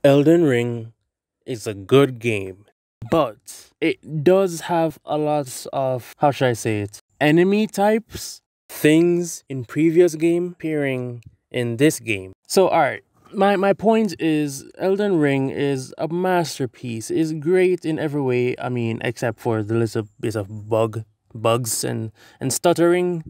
Elden Ring is a good game, but it does have a lot of, how should I say it, enemy types, things in previous game appearing in this game. So, alright, my point is Elden Ring is a masterpiece. It's great in every way. I mean, except for the little bit of bugs and stuttering.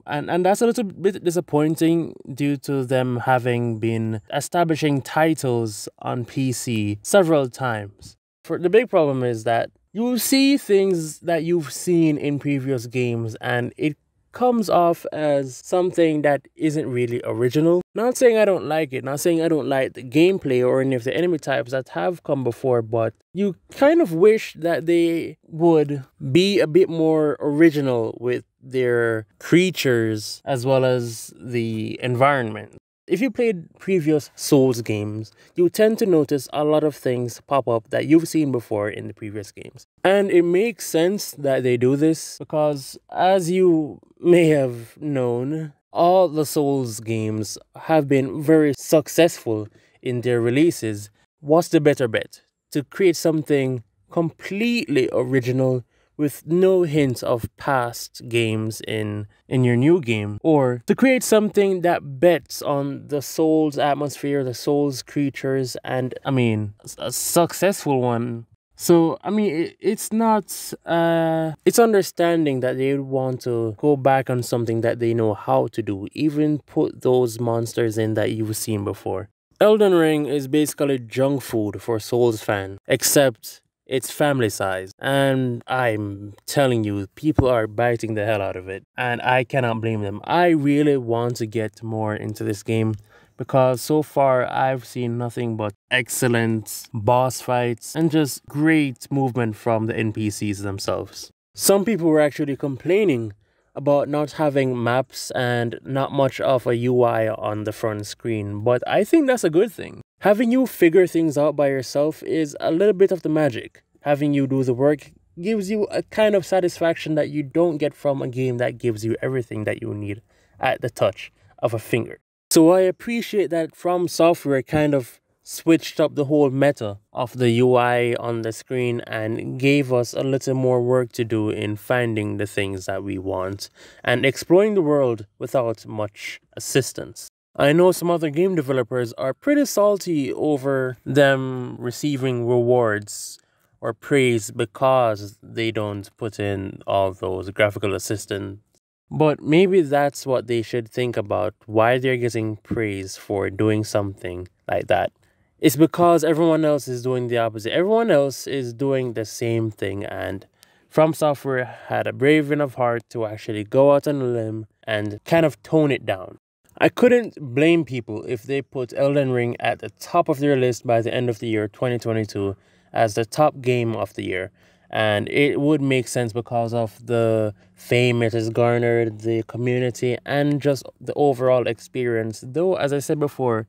And that's a little bit disappointing due to them having been establishing titles on PC several times. For the big problem is that you see things that you've seen in previous games and it comes off as something that isn't really original. Not saying I don't like it, not saying I don't like the gameplay or any of the enemy types that have come before, but you kind of wish that they would be a bit more original with their creatures as well as the environment. If you played previous Souls games, you tend to notice a lot of things pop up that you've seen before in the previous games. And it makes sense that they do this because, as you may have known, all the Souls games have been very successful in their releases. What's the better bet? To create something completely original with no hint of past games in your new game, or to create something that bets on the Souls atmosphere, the Souls creatures, and I mean a successful one. So I mean it's not it's understanding that they want to go back on something that they know how to do, even put those monsters in that you've seen before. Elden Ring is basically junk food for Souls fan, except it's family size. And I'm telling you, people are biting the hell out of it. And I cannot blame them. I really want to get more into this game because so far I've seen nothing but excellent boss fights and just great movement from the NPCs themselves. Some people were actually complaining about not having maps and not much of a UI on the front screen, but I think that's a good thing. Having you figure things out by yourself is a little bit of the magic. Having you do the work gives you a kind of satisfaction that you don't get from a game that gives you everything that you need at the touch of a finger. So I appreciate that From Software kind of switched up the whole meta of the UI on the screen and gave us a little more work to do in finding the things that we want and exploring the world without much assistance. I know some other game developers are pretty salty over them receiving rewards or praise because they don't put in all those graphical assistants. But maybe that's what they should think about, why they're getting praise for doing something like that. It's because everyone else is doing the opposite. Everyone else is doing the same thing, and From Software had a brave enough heart to actually go out on a limb and kind of tone it down. I couldn't blame people if they put Elden Ring at the top of their list by the end of the year 2022 as the top game of the year. And it would make sense because of the fame it has garnered, the community, and just the overall experience. Though, as I said before,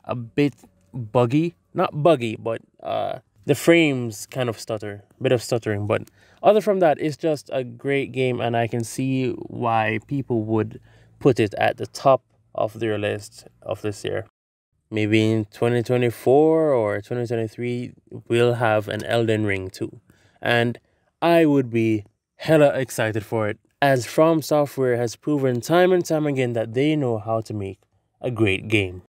a bit buggy. Not buggy, but the frames kind of stutter. Bit of stuttering. But other from that, it's just a great game, and I can see why people would put it at the top of their list of this year. Maybe in 2024 or 2023, we'll have an Elden Ring too. And I would be hella excited for it, as From Software has proven time and time again that they know how to make a great game.